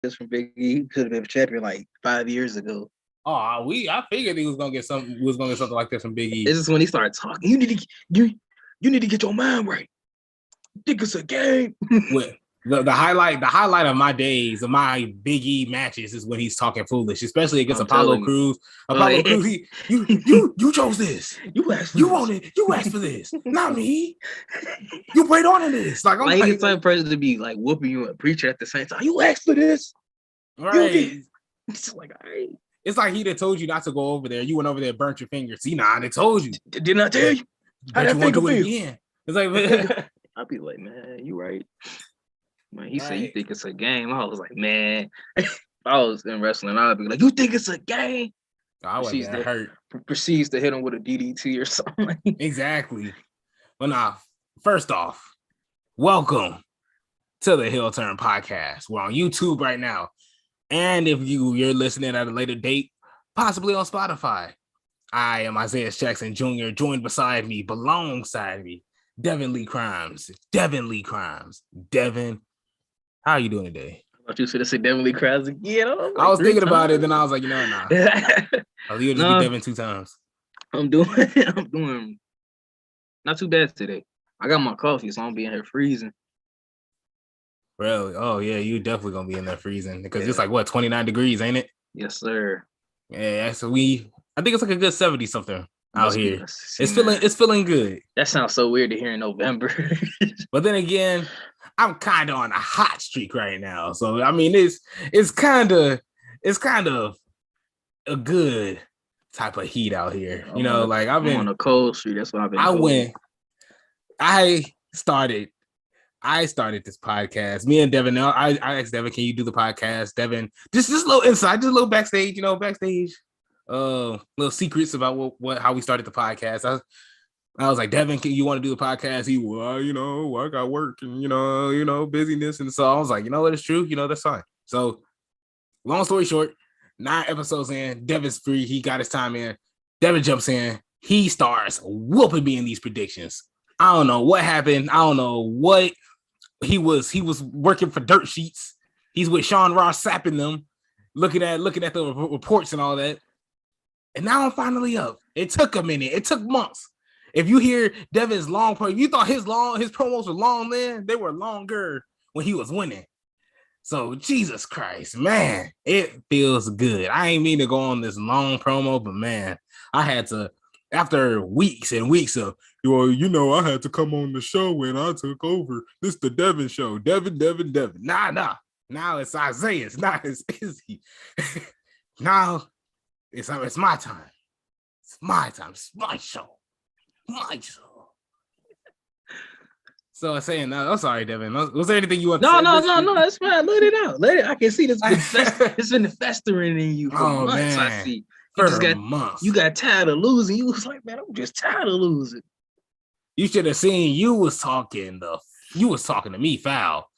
this from Big E. He could have been champion like 5 years ago. Oh, I figured he was gonna get something. Was gonna get something like this from Big E. This is when he started talking. You need to get your mind right. Think it's a game. With the highlight of my days of my Big E matches is when he's talking foolish, especially against Apollo Crews. Apollo Crews, you chose this. You asked for this, not me. You played on in this. Like I'm like the same person to be like whooping you and preaching at the same time. You asked for this, right? It's like, all right. It's like he done told you not to go over there. You went over there, burnt your fingers. See, nah, they told you. Did not tell you. But you want to do it again. It's like, I'll be like, man, you right. Man, he said, you think it's a game? I was like, man. If I was in wrestling, I'd be like, you think it's a game? I wasn't hurt. Proceeds to hit him with a DDT or something. Exactly. Well, now, first off, welcome to the Heel Turn Podcast. We're on YouTube right now. And if you're listening at a later date, possibly on Spotify. I am Isaiah Jackson Jr., joined beside me, alongside me, Devin Lee Crimes. Devin, how are you doing today? I thought you should have said Devin Lee Crimes again. I was thinking about it, then I was like, nah. I'll just be Devin 2 times. I'm doing not too bad today. I got my coffee, so I'm being here freezing. Really? Oh, yeah, you definitely going to be in there freezing because it's like, 29 degrees, ain't it? Yes, sir. Yeah, so I think it's like a good 70-something out here. It's feeling good. That sounds so weird to hear in November. But then again, I'm kind of on a hot streak right now. So, I mean, it's kind of a good type of heat out here. You know, like I'm on a cold streak. That's what I've been I started this podcast. Me and Devin, I asked Devin, can you do the podcast? Devin, just a little insight, just a little backstage, little secrets about how we started the podcast. I was like, Devin, can you want to do the podcast? He, I got work and, busyness. And so I was like, you know what, it's true. That's fine. So long story short, 9 episodes in, Devin's free. He got his time in. Devin jumps in. He starts whooping me in these predictions. I don't know what happened. I don't know what he was working for dirt sheets. He's with Sean Ross sapping them, looking at the reports and all that. And now I'm finally up. It took a minute. It took months. If you hear Devin's if you thought his promos were long then, they were longer when he was winning. So Jesus Christ, man, it feels good. I ain't mean to go on this long promo, but man, I had to, after weeks and weeks of, I had to come on the show when I took over. This the Devin show. Devin. Nah. Now it's Isaiah. It's not as Izzy. Now it's my time. It's my time. It's my show. So I'm saying, I'm sorry, Devin. Was there anything you want to say? No, that's fine. Let it out. I can see this. It's been festering in you for months. Man. I see. You got tired of losing. You was like, man, I'm just tired of losing. You should have seen you was talking to me foul.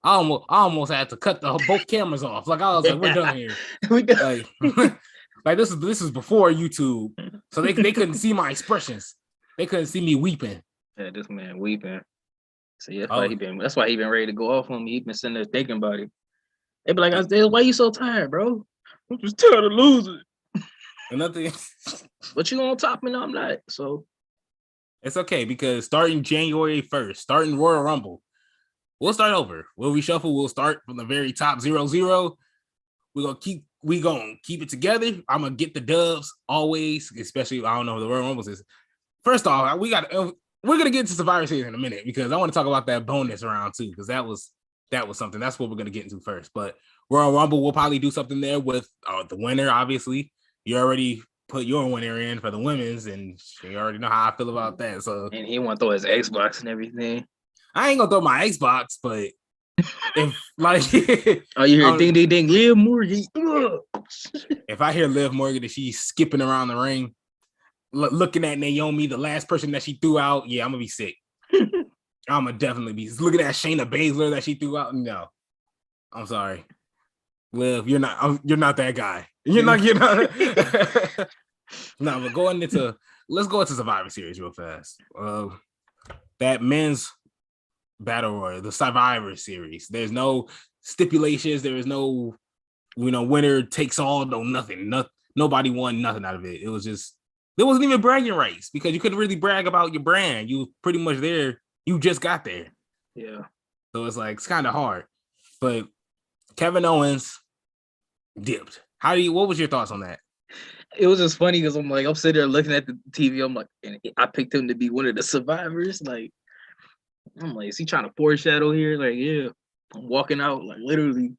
I almost had to cut both cameras off. Like I was like, we're done here. We done. Like this is before YouTube, so they couldn't see my expressions. They couldn't see me weeping. Yeah, this man weeping. So yeah, that's why he been ready to go off on me. He been sitting there thinking about it. They be like, Isaiah, why you so tired, bro? I'm just tired of losing. And nothing. But you on top and I'm not. So it's okay because starting January 1st, starting Royal Rumble, we'll start over. We'll reshuffle. We'll start from the very top 0-0. We're gonna keep it together. I'm gonna get the dubs always, especially I don't know who the Royal Rumbles is. First off, we're gonna get into Survivor Series in a minute because I want to talk about that bonus round too, because that was something. That's what we're gonna get into first. But Royal Rumble, we'll probably do something there with the winner. Obviously, you already put your winner in for the women's, and you already know how I feel about that. So, and he want to throw his Xbox and everything. I ain't gonna throw my Xbox, but if like, you hear ding ding ding, Liv Morgan. If I hear Liv Morgan and she's skipping around the ring, looking at Naomi, the last person that she threw out, yeah, I'm gonna be sick. I'm gonna definitely be looking at Shayna Baszler that she threw out. No, I'm sorry, Liv, you're not that guy. You're not. No, but let's go into Survivor Series real fast. That men's Battle Royal, the Survivor Series. There's no stipulations. There was no, winner takes all. No, nothing. Nobody won nothing out of it. It was just, there wasn't even bragging rights because you couldn't really brag about your brand. You were pretty much there. You just got there. Yeah. So it's like, it's kind of hard. But Kevin Owens dipped. What was your thoughts on that? It was just funny because I'm sitting there looking at the TV. I'm like, and I picked him to be one of the survivors. Like, I'm like, is he trying to foreshadow here? Like, yeah, I'm walking out, like literally.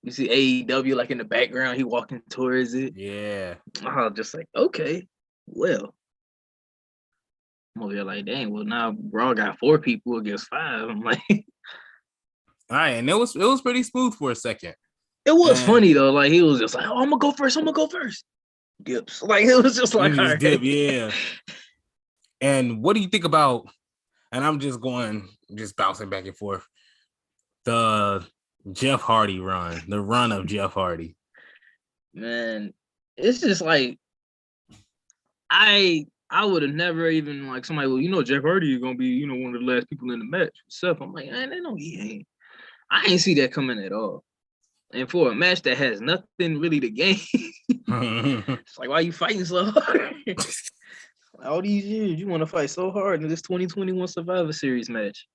You see AEW like in the background, he walking towards it. Yeah. I was just like, okay, well. I'm over here like, dang, well now Raw got 4 people against 5. I'm like, all right, and it was pretty smooth for a second. It was funny though. Like he was just like, oh, I'm gonna go first. Dips. Like it was just like just dip, yeah. And what do you think about? And I'm just bouncing back and forth. The Jeff Hardy run, the run of Jeff Hardy. Man, it's just like I would have never even like somebody. Well, Jeff Hardy is gonna be one of the last people in the match. Stuff. I'm like, I know he ain't. I ain't see that coming at all. And for a match that has nothing really to gain, it's like, why are you fighting so hard? All these years, you want to fight so hard in this 2021 Survivor Series match.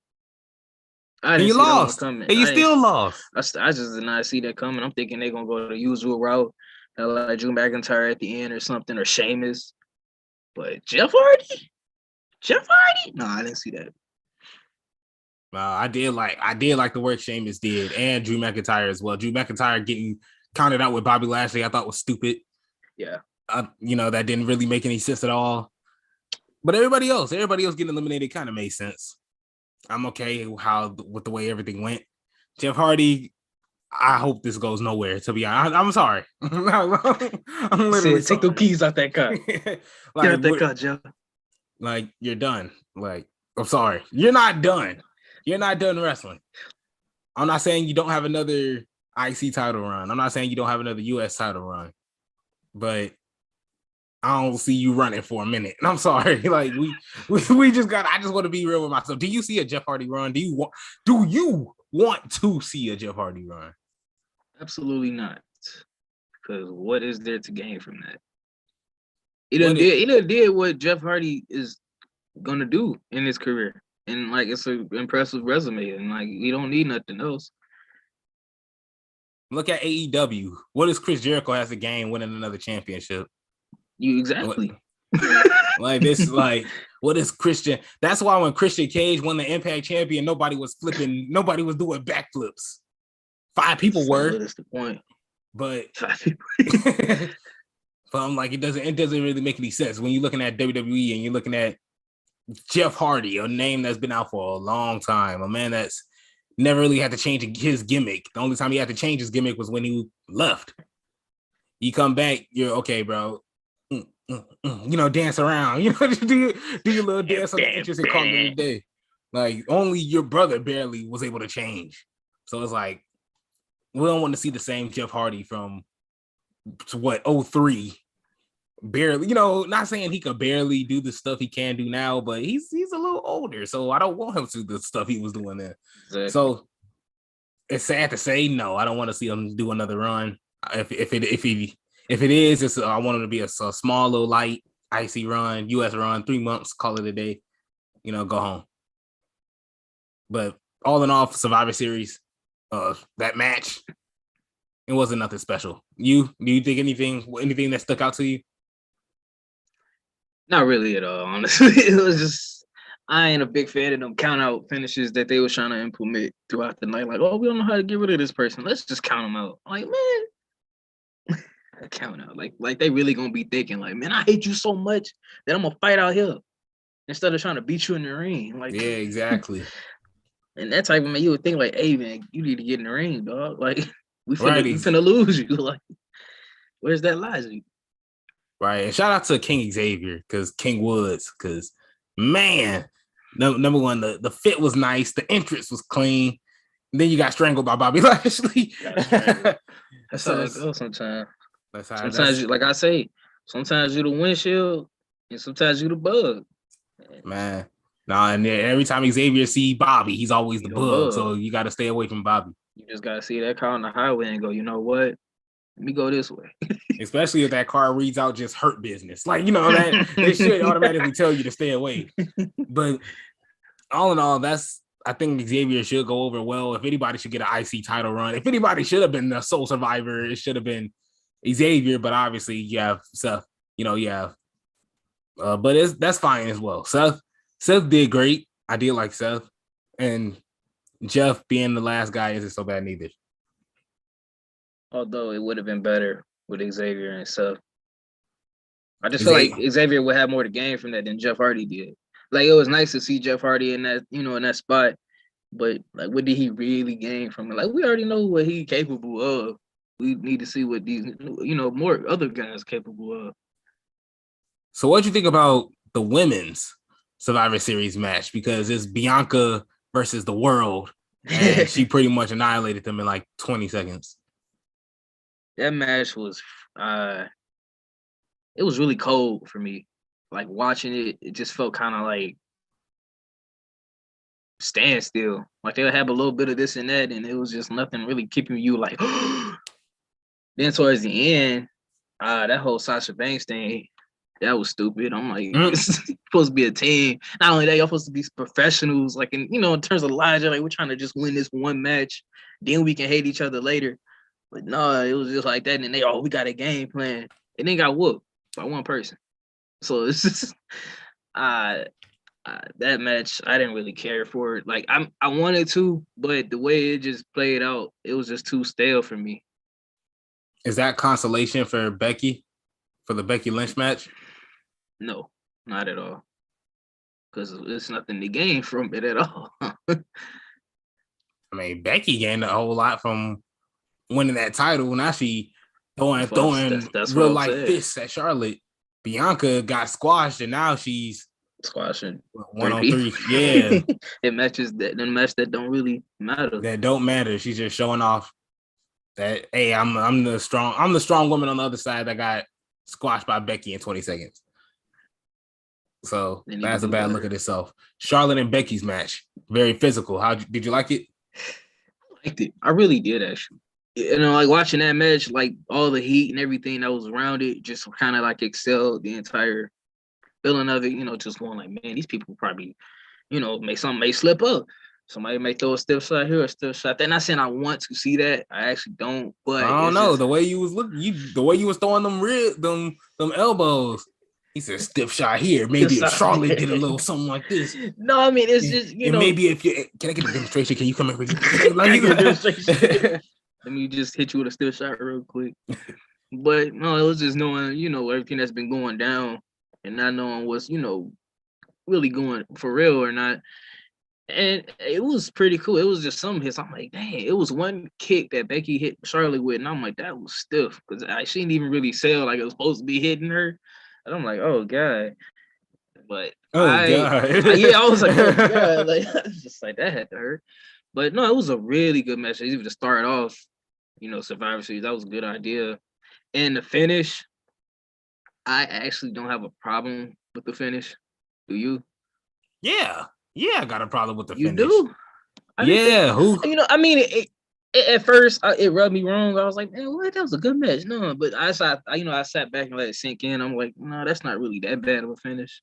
And you lost. And you still lost. I just did not see that coming. I'm thinking they're going to go the usual route. Like Drew McIntyre at the end or something, or Sheamus. But Jeff Hardy? No, I didn't see that. I did like the work Sheamus did, and Drew McIntyre as well. Drew McIntyre getting counted out with Bobby Lashley, I thought was stupid. Yeah, that didn't really make any sense at all. But everybody else getting eliminated kind of made sense. I'm okay with the way everything went. Jeff Hardy, I hope this goes nowhere. To be honest, I'm sorry. I'm literally take the keys out that car. Get out that car, Jeff. Like you're done. Like I'm sorry, you're not done. You're not done wrestling. I'm not saying you don't have another IC title run. I'm not saying you don't have another US title run. But I don't see you running for a minute. And I'm sorry. Like we just I just want to be real with myself. Do you see a Jeff Hardy run? Do you want to see a Jeff Hardy run? Absolutely not. Because what is there to gain from that? He done did what Jeff Hardy is gonna do in his career. And like it's an impressive resume, and like you don't need nothing else. Look at AEW. What does Chris Jericho has to gain winning another championship? You exactly. Like this, like what is Christian? That's why when Christian Cage won the Impact Champion, nobody was doing backflips. 5 people were. That's the point. But but I'm like, it doesn't really make any sense when you're looking at WWE and you're looking at Jeff Hardy, a name that's been out for a long time, a man that's never really had to change his gimmick. The only time he had to change his gimmick was when he left. You come back, you're okay, bro. Dance around. Do your little dance on the entrance and call it a day. Like only your brother barely was able to change. So it's like we don't want to see the same Jeff Hardy from 03. Barely, not saying he could barely do the stuff he can do now, but he's a little older, so I don't want him to do the stuff he was doing then. Exactly. So it's sad to say, no, I don't want to see him do another run. If it is, I want him to be a small little light IC run, US run, 3 months, call it a day, go home. But all in all, Survivor Series, that match, it wasn't nothing special. Do you think anything that stuck out to you? Not really at all, honestly. It was just, I ain't a big fan of them count out finishes that they were trying to implement throughout the night. Like, oh, we don't know how to get rid of this person. Let's just count them out. Like, man, count out. Like they really gonna be thinking, like, man, I hate you so much that I'm gonna fight out here instead of trying to beat you in the ring. Like, yeah, exactly. And that type of man, you would think like, hey, man, you need to get in the ring, dog. Like, we finna lose you. Like, where's that logic? Right, and shout out to King Xavier, King Woods, because man, number one, the fit was nice, the entrance was clean. And then you got strangled by Bobby Lashley. That's how it goes sometimes. Sometimes, like I say, sometimes you're the windshield, and sometimes you're the bug. Man, and every time Xavier see Bobby, he's always the bug. So you got to stay away from Bobby. You just gotta see that car on the highway and go, you know what? Let me go this way. Especially if that car reads out just hurt business. Like, you know, that they should automatically tell you to stay away. But all in all, I think Xavier should go over well. If anybody should get an IC title run, if anybody should have been the sole survivor, it should have been Xavier. But obviously, you have Seth. You know, you have. But that's fine as well. Seth did great. I did like Seth, and Jeff being the last guy isn't so bad neither. Although it would have been better with Xavier and Seth. I just feel like Xavier would have more to gain from that than Jeff Hardy did. Like, it was nice to see Jeff Hardy in that, you know, in that spot. But like, what did he really gain from it? Like, we already know what he's capable of. We need to see what these, you know, more other guys capable of. So what do you think about the women's Survivor Series match? Because it's Bianca versus the world, and she pretty much annihilated them in like 20 seconds. That match was, it was really cold for me. Like, watching it, it just felt kind of like standstill. Like, they'll have a little bit of this and that, and it was just nothing really keeping you like. Then towards the end, that whole Sasha Banks thing, that was stupid. I'm like, it's supposed to be a team. Not only that, y'all supposed to be professionals. Like, in, you know, in terms of logic, like, we're trying to just win this one match, then we can hate each other later. But no, it was just like that. And we got a game plan. And then got whooped by one person. So it's just that match, I didn't really care for it. Like, I wanted to, but the way it just played out, it was just too stale for me. Is that consolation for Becky, for the Becky Lynch match? No, not at all. Because it's nothing to gain from it at all. I mean, Becky gained a whole lot from winning that title. Now she throwing that's real life fists at Charlotte. Bianca got squashed, and now she's squashing 1-on-3. Yeah, it matches that the match that don't really matter. That don't matter. She's just showing off that, hey, I'm the strong woman on the other side that got squashed by Becky in 20 seconds. So that's a bad look at itself. Charlotte and Becky's match, very physical. Did you like it? I liked it. I really did, actually. You know, like, watching that match, like, all the heat and everything that was around it just kind of like excelled the entire feeling of it. You know, just going like, man, these people probably, you know, may slip up. Somebody may throw a stiff shot here, a stiff shot there. Not saying I want to see that. I actually don't. But I don't know. The way you was looking, the way you was throwing them elbows. He said stiff shot here. Maybe if Charlotte did a little something like this. No, I mean, it's just, you know. Maybe if you can I get a demonstration? Can you come here? Let me just hit you with a stiff shot real quick. But no, it was just knowing, you know, everything that's been going down and not knowing what's, you know, really going for real or not. And it was pretty cool. It was just some hits. I'm like, dang, it was one kick that Becky hit Charlotte with, and I'm like, that was stiff because she didn't even really sell like it was supposed to be hitting her. And I'm like, oh god. But god. Yeah, I was like, oh god, like, I was just like, that had to hurt. But no, it was a really good match. Even to start off, you know, Survivor Series, that was a good idea. And the finish, I actually don't have a problem with the finish. Do you? Yeah, I got a problem with the finish. You do? Who? You know, I mean, at first it rubbed me wrong. I was like, man, what? That was a good match. No, but I sat back and let it sink in. I'm like, no, that's not really that bad of a finish.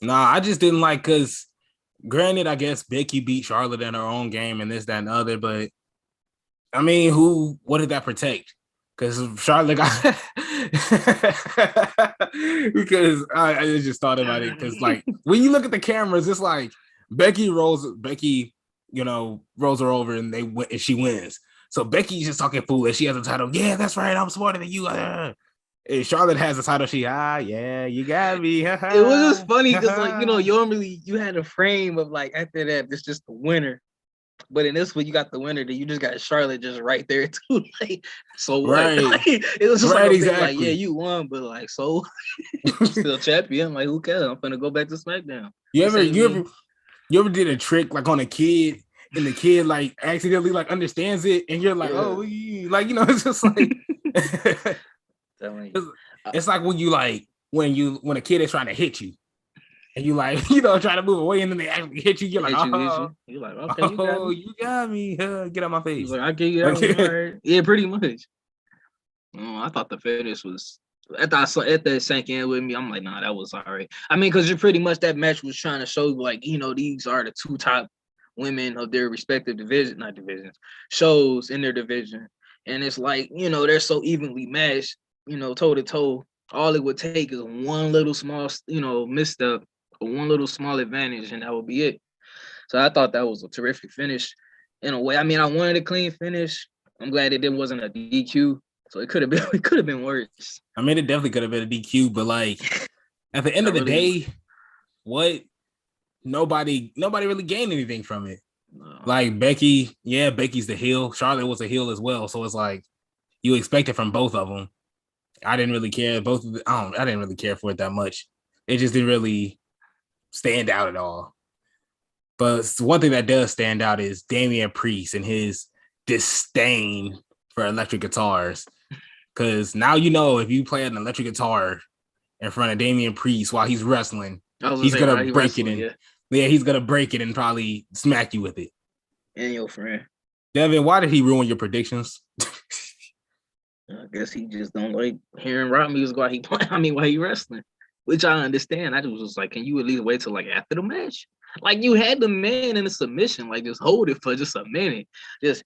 Nah, I just didn't like, because granted, I guess Becky beat Charlotte in her own game and this, that, and the other, but I mean, what did that protect? Because Charlotte got because I just thought about it, because like when you look at the cameras, it's like Becky, you know, rolls her over and and she wins. So Becky's just talking foolish. She has a title. Yeah, that's right. I'm smarter than you. And Charlotte has a title. Yeah, you got me. It was just funny because, like, you know, you had a frame of like, after that, it's just the winner. But in this one, you got the winner. Then you just got Charlotte just right there too. Like, so right. Like, it was just right, like, exactly. Like, yeah, you won, but like, so you're still champion. Like, who cares? I'm gonna go back to SmackDown. You ever did a trick like on a kid, and the kid like accidentally like understands it, and you're like, oh, like, you know, it's just like it's like when a kid is trying to hit you. and you like, try to move away, and then they actually hit you. You're like, Hit oh, you. You're like, okay, you got oh, me. you got me. Get out my He's face. like, I give you that one. All right. Yeah, pretty much. I thought the finish was. After I saw that sank in with me, I'm like, nah, that was all right. I mean, because you're pretty much that match was trying to show like, these are the two top women of their respective not divisions, shows in their division, and it's like, they're so evenly matched, toe to toe. All it would take is one little small, misstep, or one little small advantage, and that would be it. So I thought that was a terrific finish in a way. I mean, I wanted a clean finish. I'm glad it wasn't a DQ. So it could have been worse. I mean, it definitely could have been a DQ, but like at the end of the day, what nobody really gained anything from it. No. Like Becky's the heel. Charlotte was a heel as well. So it's like you expect it from both of them. I didn't really care. I didn't really care for it that much. It just didn't really stand out at all. But one thing that does stand out is Damian Priest and his disdain for electric guitars. Because now if you play an electric guitar in front of Damian Priest while he's wrestling, he's gonna break it. Yeah, he's gonna break it and probably smack you with it. And your friend Devin, why did he ruin your predictions? I guess he just don't like hearing rock music while he wrestling, which I understand. I was just like, can you at least wait till like after the match? Like you had the man in a submission, like just hold it for just a minute, just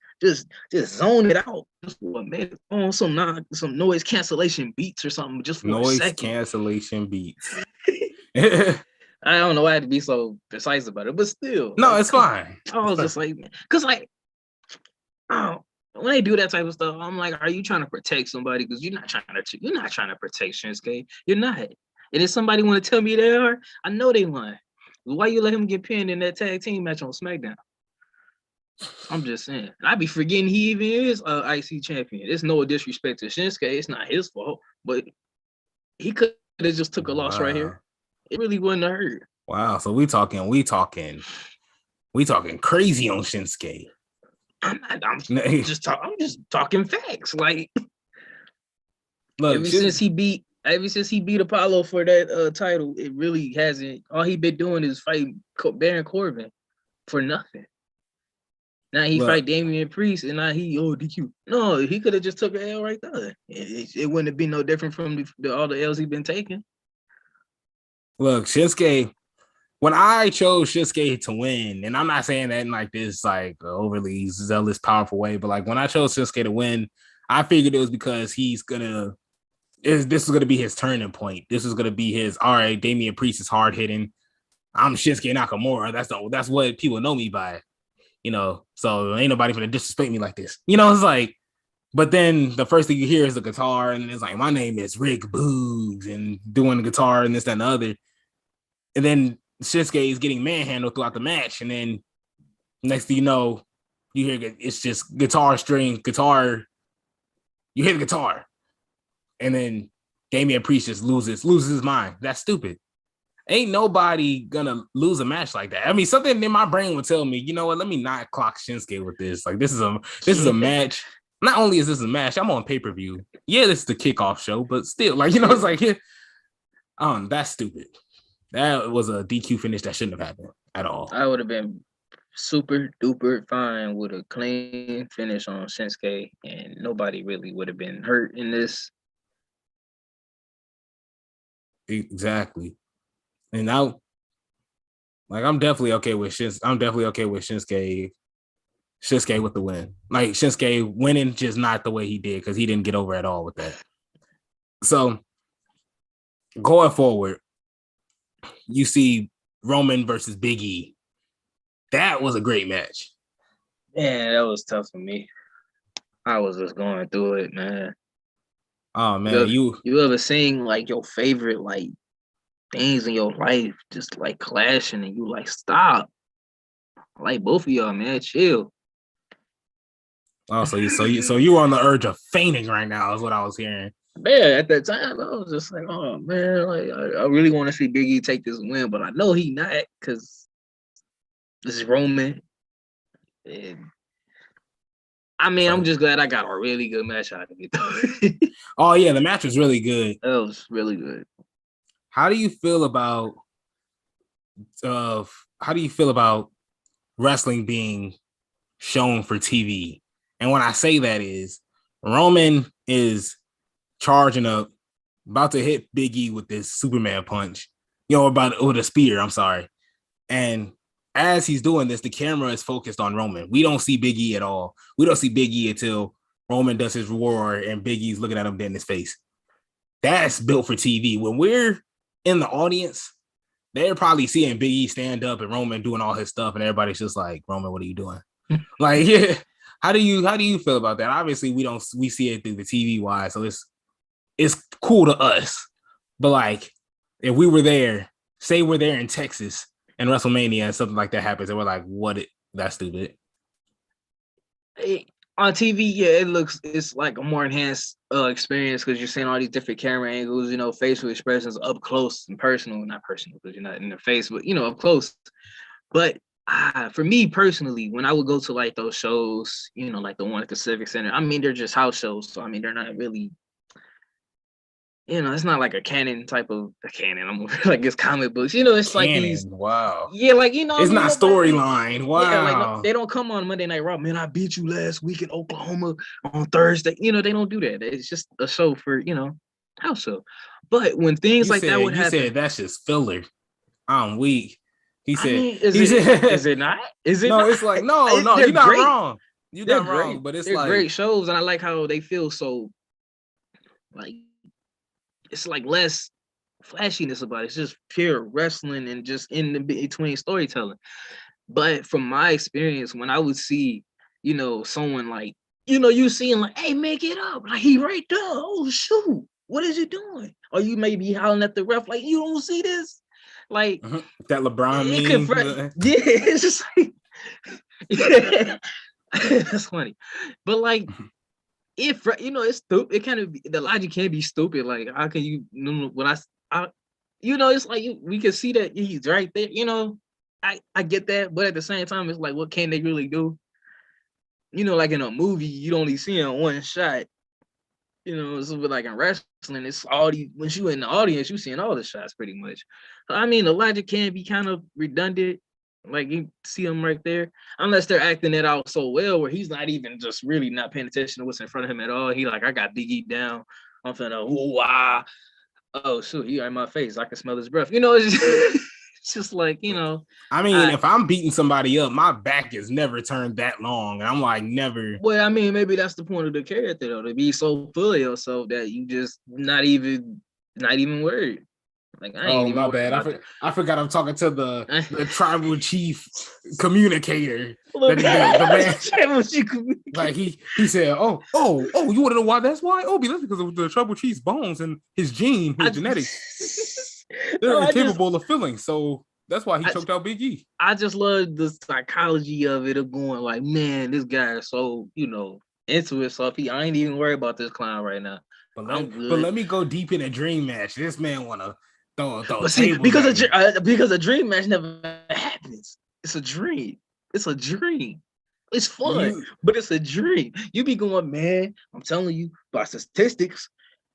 zone it out just for a minute on some noise cancellation beats or something, just for noise a second. Cancellation beats. I don't know why I had to be so precise about it, but still, no, it's fine. I was just like, because like, when they do that type of stuff, I'm like, are you trying to protect somebody? Because you're not trying to protect Shinsuke. You're not. And if somebody want to tell me they are, I know they lying. Why you let him get pinned in that tag team match on SmackDown? I'm just saying. I be forgetting he even is a IC champion. It's no disrespect to Shinsuke. It's not his fault, but he could have just took a loss right here. It really wouldn't have hurt. Wow. So we talking crazy on Shinsuke. I'm just talking facts. Like, look, ever since he beat Apollo for that title, it really hasn't. All he been doing is fighting Baron Corbin for nothing. Now he fight Damian Priest, and now he DQ. No, he could have just took an L right there. It wouldn't have been no different from all the L's he's been taking. Look, Shinsuke. When I chose Shinsuke to win, and I'm not saying that in like this like overly zealous, powerful way, but like when I chose Shinsuke to win, I figured it was because this is gonna be his turning point. This is gonna be his all right. Damian Priest is hard hitting. I'm Shinsuke Nakamura. That's what people know me by, So ain't nobody gonna disrespect me like this. It's like, but then the first thing you hear is the guitar, and it's like my name is Rick Boogs, and doing the guitar and this and the other, and then Shinsuke is getting manhandled throughout the match, and then next thing you know, you hear it's just guitar. You hear the guitar, and then Damian Priest just loses his mind. That's stupid. Ain't nobody gonna lose a match like that. I mean, something in my brain would tell me, you know what? Let me not clock Shinsuke with this. Like this is a match. Not only is this a match, I'm on pay-per-view. Yeah, this is the kickoff show, but still, like it's like, that's stupid. That was a DQ finish that shouldn't have happened at all. I would have been super duper fine with a clean finish on Shinsuke, and nobody really would have been hurt in this. Exactly. And now, like, I'm definitely okay with Shinsuke with the win. Like Shinsuke winning, just not the way he did, because he didn't get over at all with that. So going forward, you see Roman versus Big E. That was a great match. Yeah, that was tough for me. I was just going through it, man. Oh man, you ever seen like your favorite like things in your life just like clashing, and you like stop? Like both of y'all, man, chill. Oh, so you were on the urge of fainting right now, is what I was hearing. Man, at that time, I was just like, oh man, like I really want to see Big E take this win, but I know he not, because this is Roman. And I mean, I'm just glad I got a really good match out of it. Oh yeah, the match was really good. That was really good. How do you feel about how do you feel about wrestling being shown for TV? And when I say that is Roman is charging up, about to hit Big E with this Superman punch, with a spear. I'm sorry. And as he's doing this, the camera is focused on Roman. We don't see Big E at all. We don't see Big E until Roman does his roar and Big E's looking at him dead in his face. That's built for TV. When we're in the audience, they're probably seeing Big E stand up and Roman doing all his stuff, and everybody's just like, Roman, what are you doing? Like, yeah. How do you feel about that? Obviously, we see it through the TV wise, so it's cool to us. But like, if we were there, say we're there in Texas and WrestleMania and something like that happens, and we're like, that's stupid. On TV, yeah, it's like a more enhanced experience because you're seeing all these different camera angles, facial expressions up close and personal. Not personal because you're not in their face, but up close. But for me personally, when I would go to like those shows, like the one at the Civic Center, I mean, they're just house shows, so I mean, they're not really, it's not like a canon. I'm like it's comic books, it's canon, like these. Wow. Yeah, like it's not storyline. Wow. Yeah, like no, they don't come on Monday Night Raw. Man, I beat you last week in Oklahoma on Thursday. They don't do that. It's just a show for house show. But when things that would happen, you said that's just filler. I'm weak. He said, is it not? Is it? No, not? It's like no. You're not wrong. You're not wrong. But they're great shows, and I like how they feel so like. It's like less flashiness about it. It's just pure wrestling and just in the between storytelling. But from my experience, when I would see, someone like, you seeing like, hey, man, get up. Like, he right there. Oh, shoot. What is you doing? Or you may be howling at the ref like, you don't see this? Like, that LeBron meme. Yeah, it's just like, yeah. That's funny. But like, if it's stupid, it kind of the logic can be stupid. Like, how can you when I it's like we can see that he's right there. I get that, but at the same time, it's like, what can they really do? Like in a movie, you only see in one shot. So like in wrestling, it's all these. When you in the audience, you seeing all the shots pretty much. I mean, the logic can be kind of redundant. Like you see him right there, unless they're acting it out so well where he's not even just really not paying attention to what's in front of him at all. He like, I got Big E down. I'm finna wah. Oh shoot, he in my face. I can smell his breath. It's just like, I mean, if I'm beating somebody up, my back is never turned that long, and I'm like never. Well, I mean, maybe that's the point of the character though, to be so full of yourself that you just not even worried. Like, my bad. I forgot I'm talking to the tribal chief communicator. Like he said, oh, you want to know why that's why? Oh, that's because of the tribal chief's bones and his genetics. They're incapable of feeling, so that's why he choked out Big E. I just love the psychology of it, of going like, man, this guy is so, into himself. I ain't even worried about this clown right now. But let me go deep in a dream match. This man wanna throw because a dream match never happens. It's a dream. It's a dream. It's fun, but it's a dream. You be going, man, I'm telling you, by statistics,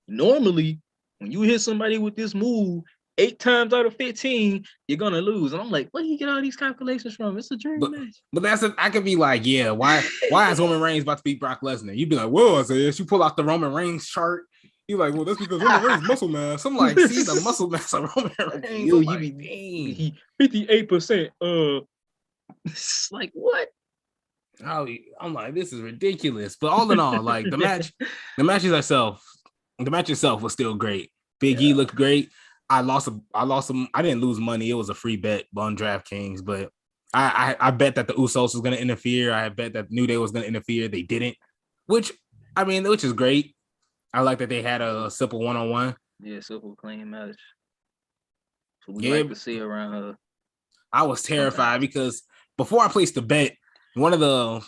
normally when you hit somebody with this move 8 times out of 15, you're gonna lose. And I'm like, where do you get all these calculations from? It's a dream match. But I could be like, yeah, why is Roman Reigns about to beat Brock Lesnar? You'd be like, whoa, so you pull out the Roman Reigns chart. You're like, well, that's because Roman Reigns muscle mass. I'm like, see the muscle mass of Roman Reigns. You be 58%. It's like, what? I'm like, this is ridiculous. But all in all, like the match itself was still great. Big E looked great. I lost some. I didn't lose money. It was a free bet on DraftKings, but I bet that the Usos was going to interfere. I bet that New Day was going to interfere. They didn't, which is great. I like that they had a simple one-on-one. Yeah, simple, clean match. So we like to see around her. I was terrified because before I placed the bet, one of the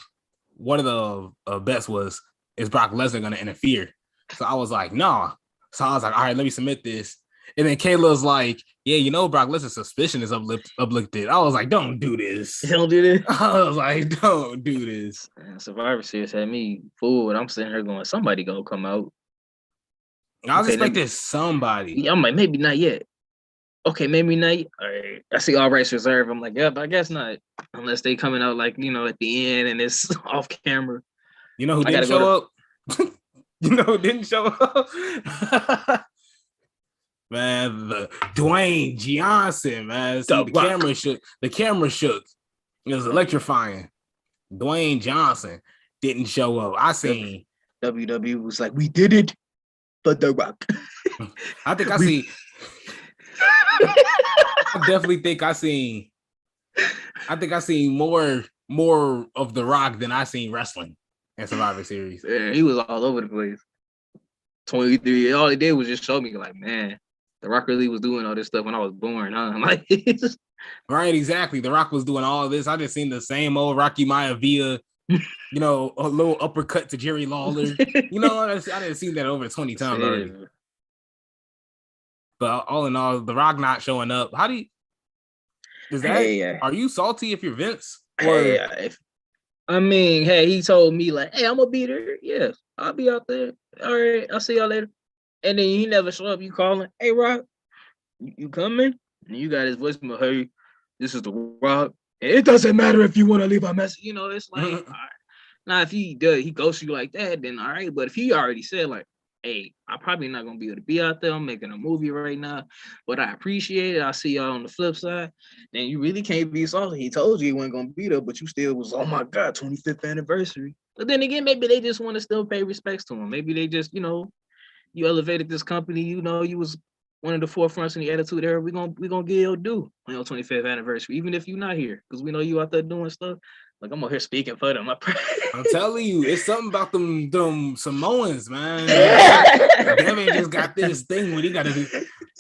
bets was, is Brock Lesnar going to interfere? So I was like, nah. So I was like, all right, let me submit this. And then Kayla's like, yeah, Brock Lesnar's suspicion is uplifted. I was like, don't do this. Don't do this. I was like, don't do this. Survivor Series had me fooled. I'm sitting here going, somebody gonna come out. I was expecting somebody. I'm like, maybe not yet. okay, maybe not. All right, I see all rights reserved. I'm like, yep, I guess not, unless they coming out like at the end and it's off camera. You know who I gotta didn't go to. show up? You know who didn't show up? Man, the Dwayne Johnson, man. See, The the Rock. camera shook. The camera shook. It was electrifying. Dwayne Johnson didn't show up. I seen WWE was like, we did it, but The Rock. I think I see. I definitely think I seen. I think I seen more of The Rock than I seen wrestling in Survivor Series. Yeah, he was all over the place. 23. All he did was just show me like, man, The Rock really was doing all this stuff when I was born, huh? Like, Right, exactly. The Rock was doing all of this. I just seen the same old Rocky Maivia, a little uppercut to Jerry Lawler. I didn't seen that over 20 times already. But all in all, The Rock not showing up. How do you? Is that? Are you salty if you're Vince? Or he told me like, hey, I'm gonna be there. Yes, I'll be out there. All right, I'll see y'all later. And then he never show up. You calling? Hey, Rock, you coming? And you got his voicemail. Hey, this is The Rock. And it doesn't matter if you want to leave a message. It's like, all right. Now if he ghosts you like that, then all right. But if he already said like, hey, I'm probably not gonna be able to be out there. I'm making a movie right now, but I appreciate it. I'll see y'all on the flip side. Then you really can't be salty. He told you he wasn't gonna be there, but you still was, oh my God, 25th anniversary. But then again, maybe they just want to still pay respects to him. Maybe they just, you elevated this company. You was one of the forefronts in the Attitude Era. We're gonna get your due on your 25th anniversary, even if you're not here, because we know you out there doing stuff. Like, I'm out here speaking for them. I'm telling you, it's something about them Samoans, man. Devin just got this thing when he got to be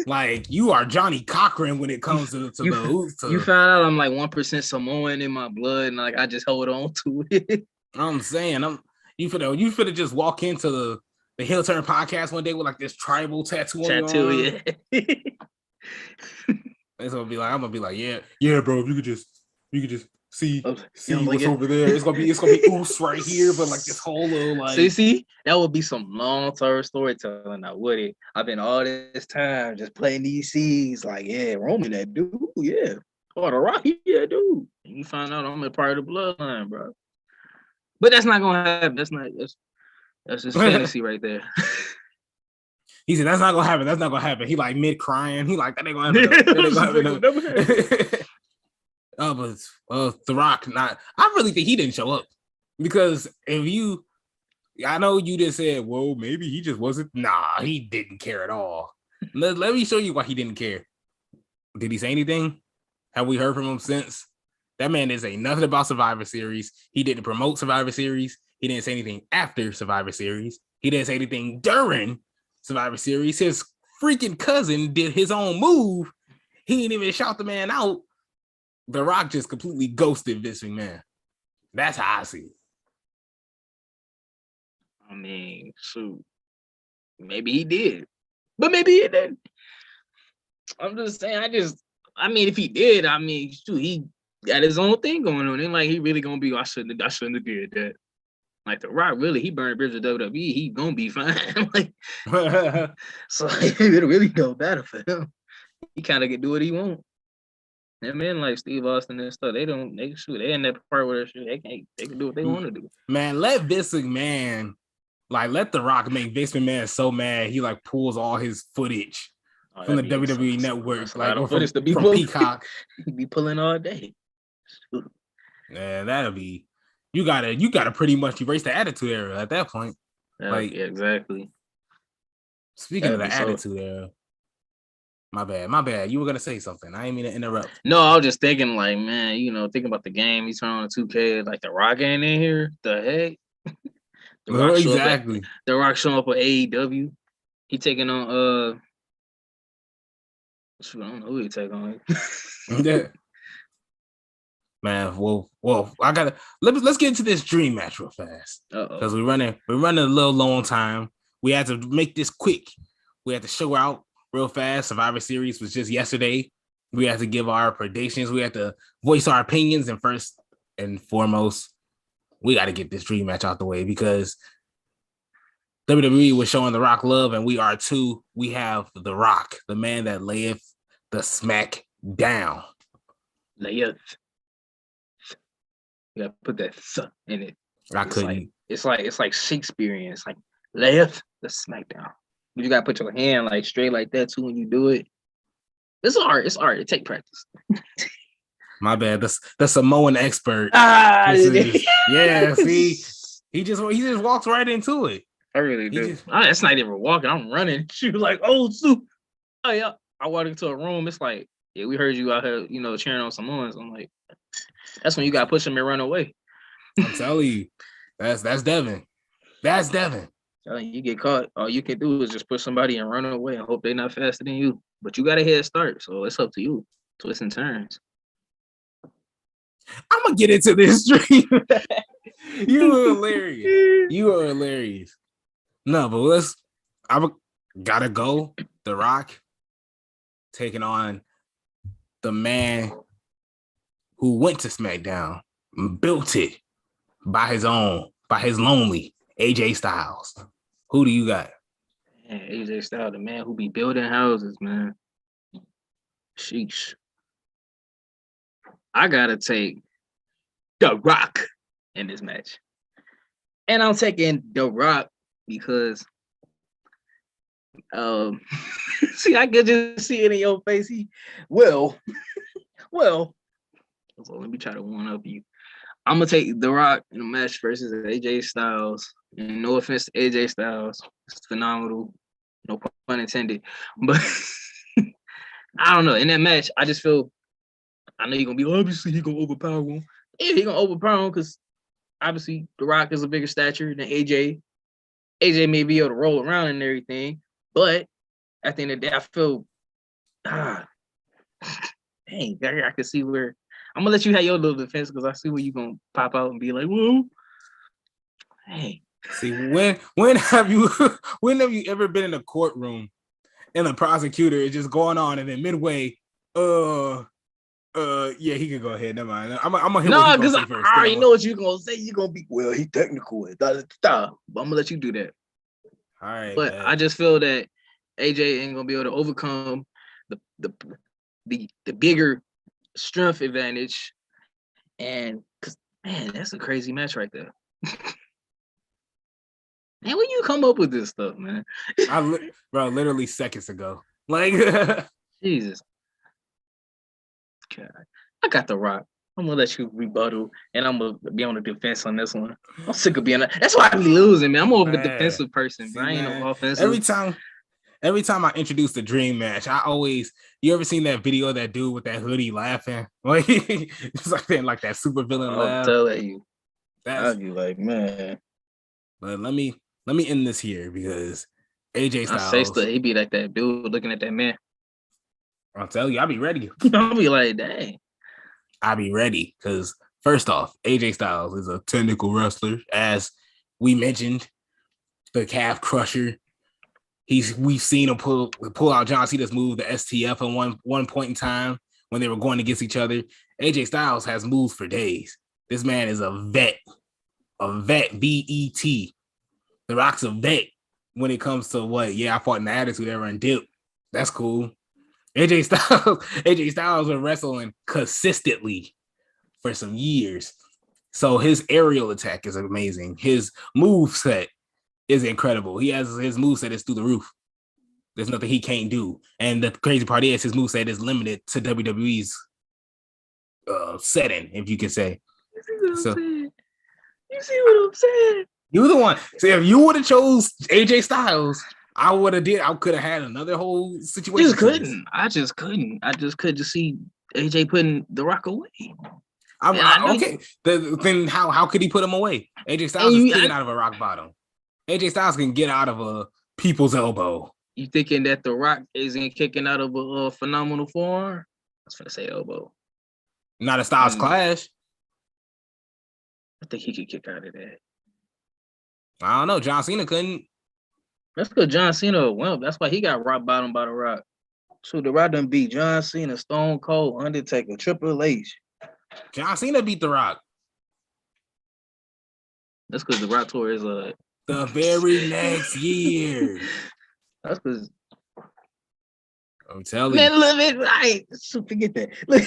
like, you are Johnny Cochran when it comes to You found out I'm like 1% Samoan in my blood, and like I just hold on to it. I'm saying, you finna just walk into the Hill Turn podcast one day with like this tribal tattoo on your arm. Yeah. I'm gonna be like, yeah, bro. If you could just see what's over there. It's gonna be oos right here, but like this whole little like. See, that would be some long-term storytelling. Now, would it? I've been all this time just playing these C's, like, yeah, Roman, that dude, yeah, or The Rock, yeah, dude. And you find out I'm a part of the bloodline, bro. But that's not gonna happen. That's just fantasy right there. He said that's not gonna happen. That's not gonna happen. He like mid crying. He like that ain't gonna happen. That ain't gonna happen. But The Rock, I really think he didn't show up because I know you just said, well, maybe he just wasn't. Nah, he didn't care at all. Let me show you why he didn't care. Did he say anything? Have we heard from him since? That man didn't say nothing about Survivor Series. He didn't promote Survivor Series. He didn't say anything after Survivor Series. He didn't say anything during Survivor Series. His freaking cousin did his own move. He didn't even shout the man out. The Rock just completely ghosted Vince McMahon. That's how I see it. I mean, shoot. Maybe he did. But maybe he didn't. I'm just saying, if he did, shoot, he got his own thing going on. And like, he really gonna be, I shouldn't have did that. Like, The Rock, really, he burned bridges with WWE. He gonna be fine. Like, so it really don't matter for him. He kind of can do what he wants. And men like Steve Austin and stuff, they in that part where they can do what they want to do. Man, let Vince McMahon, let The Rock make Vince McMahon so mad he like pulls all his footage from the WWE network, from Peacock. He be pulling all day. Man, that'll be you gotta pretty much erase the Attitude Era at that point. Yeah, exactly. Speaking of the Attitude Era. My bad. You were gonna say something. I didn't mean to interrupt. No, I was just thinking, like, man, thinking about the game. He's throwing on 2K, like The Rock ain't in here. The heck? Exactly. The Rock showing up with AEW. He taking on I don't know who he take on. Yeah. Man, well, I gotta let's get into this dream match real fast. Because we're running a little low on time. We had to make this quick. We had to show out real fast. Survivor Series was just yesterday. We had to give our predictions. We had to voice our opinions. And first and foremost, we got to get this dream match out the way because WWE was showing The Rock love, and we are too. We have The Rock, the man that layeth the SmackDown. Layeth. You gotta put that th in it. I couldn't. It's like Shakespearean. It's like Layeth the SmackDown. You gotta put your hand like straight like that too when you do it. It's art. It's art. It take practice. My bad. The Samoan expert. Yeah. See, he just walks right into it. I really do. That's not even walking. I'm running. She was like, "Oh, soup." Oh yeah. I walked into a room. It's like, yeah, we heard you out here, cheering on Samoans. I'm like, that's when you gotta push them and run away. I'm telling you, that's Devin. That's Devin. You get caught, all you can do is just push somebody and run away and hope they're not faster than you. But you got a head start, so it's up to you. Twists and turns. I'm gonna get into this stream. You are hilarious. You are hilarious. No, but gotta go. The Rock taking on the man who went to SmackDown, built it by his lonely AJ Styles. Who do you got? Man, AJ Styles, the man who be building houses, man. Sheesh. I gotta take The Rock in this match. And I'm taking The Rock because see, I could just see it in your face. Well, so let me try to one up you. I'm gonna take The Rock in a match versus AJ Styles. And no offense to AJ Styles, it's phenomenal. No pun intended. But I don't know. In that match, I just feel I know you're gonna be obviously he gonna overpower him. Yeah, he gonna overpower him because obviously The Rock is a bigger stature than AJ. AJ may be able to roll around and everything, but at the end of the day, I feel dang, I can see where I'm gonna let you have your little defense because I see where you're gonna pop out and be like, whoa. Hey. See, when have you ever been in a courtroom and the prosecutor is just going on and then midway, yeah, he can go ahead. Never mind. I'm gonna hear what he's gonna say first. I already know what you're gonna say. You're gonna be, well, he technical. But I'm gonna let you do that. All right. But man, I just feel that AJ ain't gonna be able to overcome the bigger strength advantage. And cause man, that's a crazy match right there. Man, when you come up with this stuff, man? Bro, literally seconds ago. Like Jesus. God. I got The Rock. I'm gonna let you rebuttal, and I'm gonna be on the defense on this one. I'm sick of being that's why I be losing, man. I'm more of a defensive person. See, I ain't no offensive. Every time I introduce the dream match, you ever seen that video of that dude with that hoodie laughing? Like it's like that super villain laugh. I'm telling you. I'll be like, man. But let me end this here because AJ Styles. I say stuff, he be like that dude looking at that man. I'll tell you, I'll be ready. I'll be like, dang. I'll be ready because first off, AJ Styles is a technical wrestler, as we mentioned, the calf crusher. We've seen him pull out John Cena's move, the STF, at one point in time when they were going against each other. AJ Styles has moves for days. This man is a vet, VET. The Rock's a vet when it comes to what? Yeah, I fought in the Attitude Era and Dip. That's cool. AJ Styles been wrestling consistently for some years. So his aerial attack is amazing. His move set is incredible. His move set is through the roof. There's nothing he can't do. And the crazy part is his move set is limited to WWE's setting, if you can say. You see what I'm saying? You're the one. See, if you would have chose AJ Styles, I could have had another whole situation. I just couldn't see AJ putting The Rock away. Okay. Then how could he put him away? AJ Styles is kicking out of a rock bottom. AJ Styles can get out of a people's elbow. You thinking that The Rock isn't kicking out of a phenomenal forearm? I was gonna say elbow. Not a Styles Clash. I think he could kick out of that. I don't know. John Cena couldn't. That's because John Cena went. That's why he got rock bottom by The Rock. So The Rock done beat John Cena, Stone Cold, Undertaker, Triple H. John Cena beat The Rock. That's because The Rock tour is the very next year. That's because I'm telling Man, you. look, man, I forget that. Look.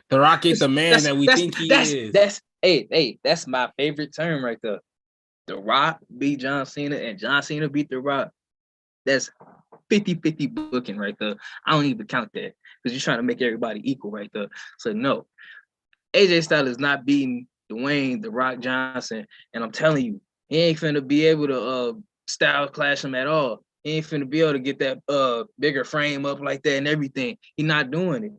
The Rock ain't the man that we think he is. That's my favorite term right there. The Rock beat John Cena and John Cena beat The Rock. That's 50-50 booking right there. I don't even count that because you're trying to make everybody equal right there. So no, AJ Styles is not beating Dwayne The Rock Johnson, and I'm telling you, he ain't finna be able to style clash him at all. He ain't finna be able to get that bigger frame up like that and everything. He not doing it.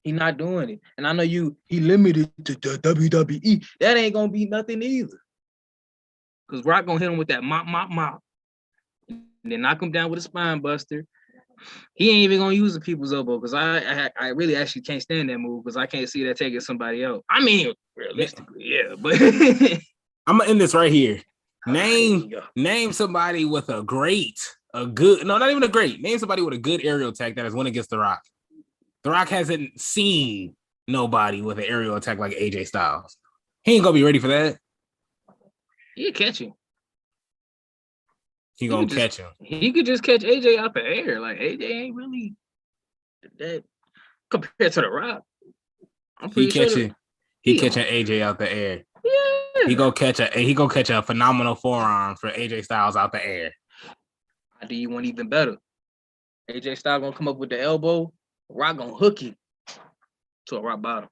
He not doing it. And I know he limited to the WWE. That ain't gonna be nothing either. Cause Rock gonna hit him with that mop. And then knock him down with a spine buster. He ain't even gonna use the people's elbow because I really actually can't stand that move because I can't see that taking somebody out. I mean, realistically, yeah, but I'm gonna end this right here. Name somebody with a good, no, not even a great. Name somebody with a good aerial attack that has won against The Rock. The Rock hasn't seen nobody with an aerial attack like AJ Styles. He ain't gonna be ready for that. He'll catch him. He gonna catch him. He could just catch AJ out the air. Like AJ ain't really that compared to The Rock. I'm pretty sure he catching AJ out the air. Yeah. He gonna catch a phenomenal forearm for AJ Styles out the air. I do you want even better. AJ Styles gonna come up with the elbow. Rock gonna hook him to a rock bottom.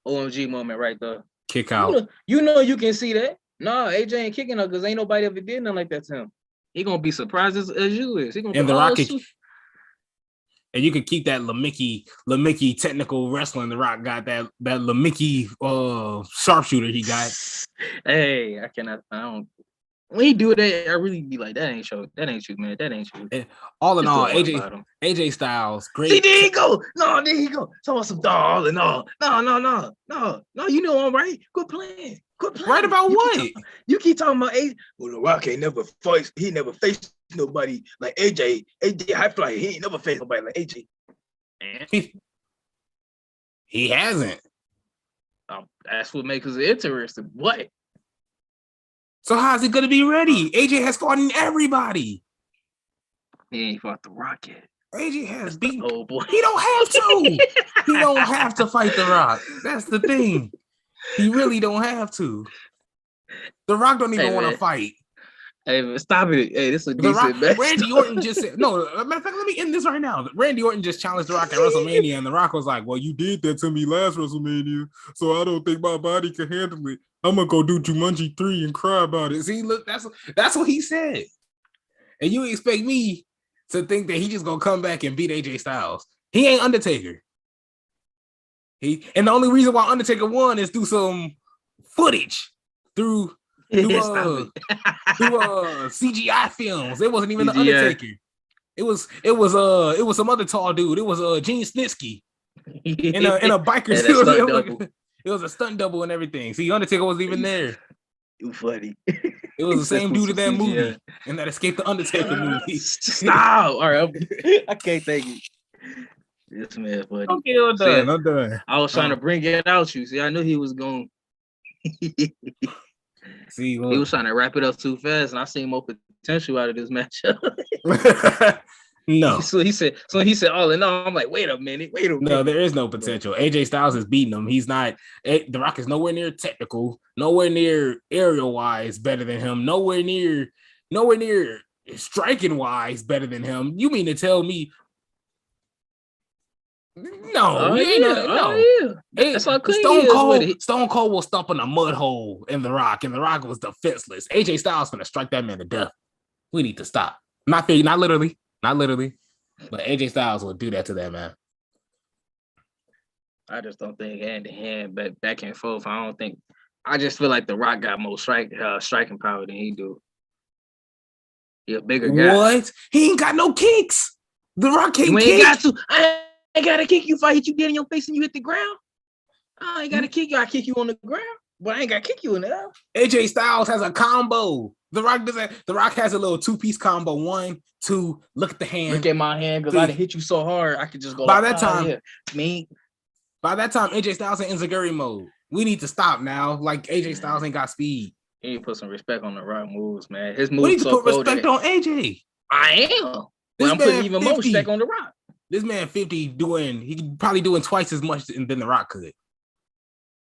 OMG moment right there. Kick out. You know you can see that. No, AJ ain't kicking her because ain't nobody ever did nothing like that to him. He gonna be surprised as you is. He gonna and The Rock and you can keep that LeMickey technical wrestling. The Rock got that LeMickey sharpshooter he got. Hey, I don't. When he do that, I really be like, that ain't you, man. That ain't you. And all in all, AJ Styles, great. See, there you go. No, there you go. Talking some all in all. No. You know I'm right. Quit playing. Right about what? You keep talking about AJ. Well, The Rock ain't never faced. He never faced nobody like AJ. AJ high flyer. He ain't never faced nobody like AJ. He hasn't. That's what makes it interesting. What? So how's he gonna be ready? AJ has fought everybody. He ain't fought The Rock yet. AJ has beaten. Oh boy, he don't have to. He don't have to fight The Rock. That's the thing. He really don't have to. The Rock don't even want to fight. Hey, man, stop it. Hey, this is a decent match. Randy Orton just said, no, matter of fact, let me end this right now. Randy Orton just challenged The Rock at WrestleMania, and The Rock was like, well, you did that to me last WrestleMania, so I don't think my body can handle it. I'm going to go do Jumanji 3 and cry about it. See, look, that's what he said. And you expect me to think that he just going to come back and beat AJ Styles. He ain't Undertaker. And the only reason why Undertaker won is through some footage, through CGI films. It wasn't even the Undertaker. It was some other tall dude. It was Gene Snitsky in a biker suit. It was a stunt double and everything. See, Undertaker wasn't even there. You funny. It was the same dude in that movie and that Escape the Undertaker movie. Stop! All right, I can't take it. This man funny. Okay, I'm done. I was trying to bring it out you. See, I knew he was going. See, look. He was trying to wrap it up too fast, and I seen more potential out of this matchup. No. So he said, all in all, I'm like, wait a minute. No, there is no potential. AJ Styles is beating him. He's not. The Rock is nowhere near technical, nowhere near aerial wise better than him, nowhere near striking wise better than him. You mean to tell me? No, yeah. That's how Stone Cold will stomp in a mud hole in The Rock, and The Rock was defenseless. AJ Styles gonna strike that man to death. We need to stop. Not literally, but AJ Styles will do that to that man. I just don't think hand to hand, but back and forth. I just feel like The Rock got more striking power than he do. He a bigger guy. What? He ain't got no kicks. The Rock can't kick. You ain't got to. I ain't got to kick you if I hit you dead in your face and you hit the ground. I ain't got to kick you. I kick you on the ground, but I ain't got to kick you in the air. AJ Styles has a combo. The Rock doesn't. The Rock has a little 2-piece combo. 1, 2. Look at the hand. Look at my hand because I didn't hit you so hard. I could just go. By that time, AJ Styles in Enziguri mode. We need to stop now. Like AJ Styles ain't got speed. You need to put some respect on The Rock moves, man. His moves. We need to put respect on AJ. I am. But I'm putting even more respect on The Rock. This man 50 he probably doing twice as much than The Rock could.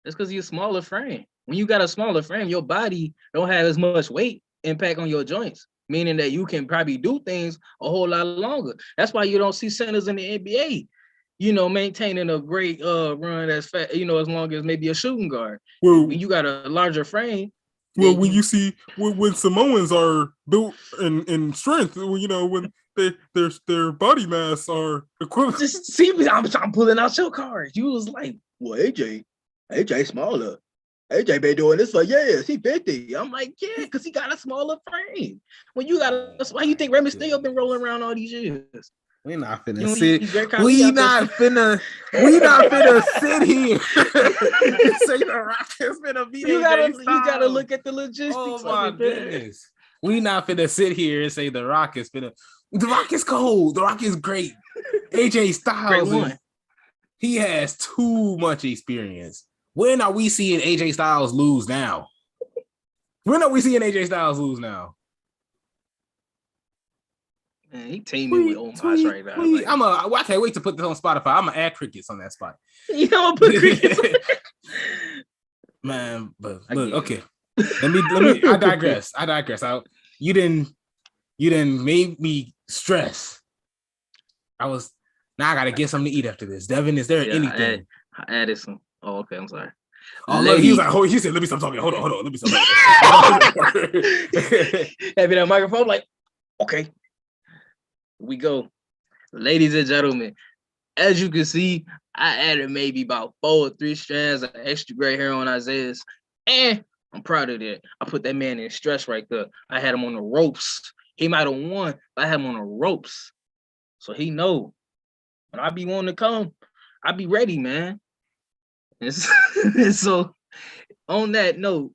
That's because you're a smaller frame. When you got a smaller frame, your body don't have as much weight impact on your joints, meaning that you can probably do things a whole lot longer. That's why you don't see centers in the NBA, maintaining a great run as fast, as long as maybe a shooting guard. Well, when you got a larger frame. Well, when you see when Samoans are built in strength, when their body mass are equivalent. Just see me, I'm pulling out your cards. You was like, well, AJ smaller. AJ been doing this for years. He 50. I'm like, yeah, because he got a smaller frame. When you got why you think Rey Mysterio been rolling around all these years? We not finna sit. We not finna sit here. Say The Rock is finna be you gotta look at the logistics. Oh my goodness. We not finna sit here and say The Rock is finna. The Rock is cold. The Rock is great. AJ Styles, he has too much experience. When are we seeing AJ Styles lose now? Man, he teaming with Omos right now. I can't wait to put this on Spotify. I'm gonna add crickets on that spot. You know, I'm gonna put crickets. Man, but look, okay. Let me. I digress. You didn't make me stress. Now I gotta get something to eat after this. Devin, is there anything? I added some. Oh, okay. I'm sorry. Oh, look, he was like, he said, let me stop talking. Hold on. Let me stop talking. Having that microphone, like, okay. We go. Ladies and gentlemen, as you can see, I added maybe about 4 or 3 strands of extra gray hair on Isaiah's. And I'm proud of that. I put that man in stress right there. I had him on the ropes. He might have won, but I had him on the ropes. So he know when I be wanting to come, I be ready, man. And so on that note,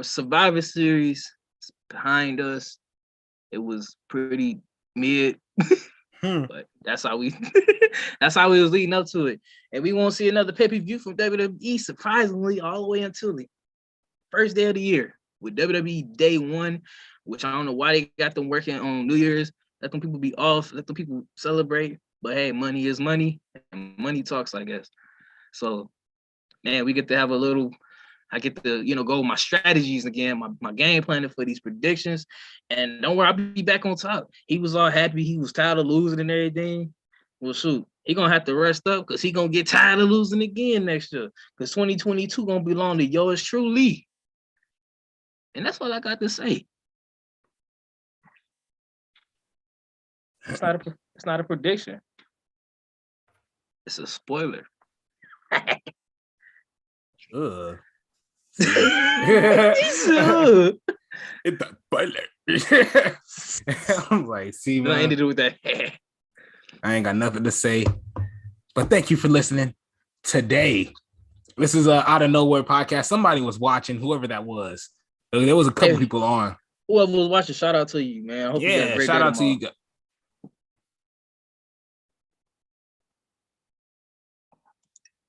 Survivor Series is behind us. It was pretty mid, but that's how we was leading up to it. And we won't see another pay-per-view from WWE, surprisingly, all the way until the first day of the year with WWE Day 1, which I don't know why they got them working on New Year's. Let them people be off, let them people celebrate. But hey, money is money, and money talks, I guess. So, man, we get to have I get to, go with my strategies again, my game planning for these predictions. And don't worry, I'll be back on top. He was all happy. He was tired of losing and everything. Well, shoot, he going to have to rest up because he going to get tired of losing again next year. Because 2022 going to belong to yours truly. And that's all I got to say. It's not a prediction. It's a spoiler. Ugh. It's a spoiler. I'm like, see, man. Nothing to do with that. I ain't got nothing to say. But thank you for listening today. This is a Out of Nowhere podcast. Somebody was watching, whoever that was. There was a couple people on. Whoever was watching, shout out to you, man. I hope you got a great shout day out tomorrow. to you.